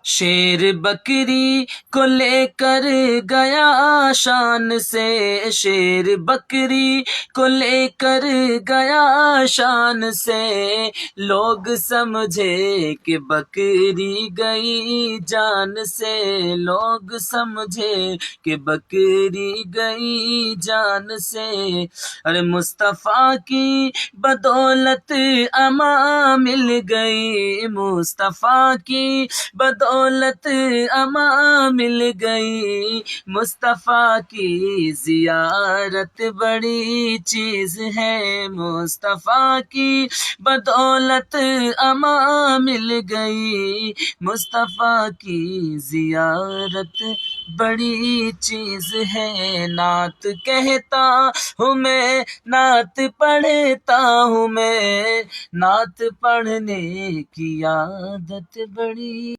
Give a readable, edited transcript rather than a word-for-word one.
शेर बकरी को लेकर गया शान से, शेर बकरी को लेकर गया शान से, लोग समझे कि बकरी गई जान से, लोग समझे कि बकरी गई जान से। अरे मुस्तफ़ा की बदौलत अमा मिल गई, मुस्तफ़ा की बदौलत अमा मिल गई, मुस्तफ़ा की ज़ियारत बड़ी चीज़ है, मुस्तफ़ा की बदौलत अमा मिल गई, मुस्तफ़ा की ज़ियारत बड़ी चीज़ है। नात कहता हूँ मैं, नात पढ़ता हूँ मैं, नात पढ़ने की आदत बड़ी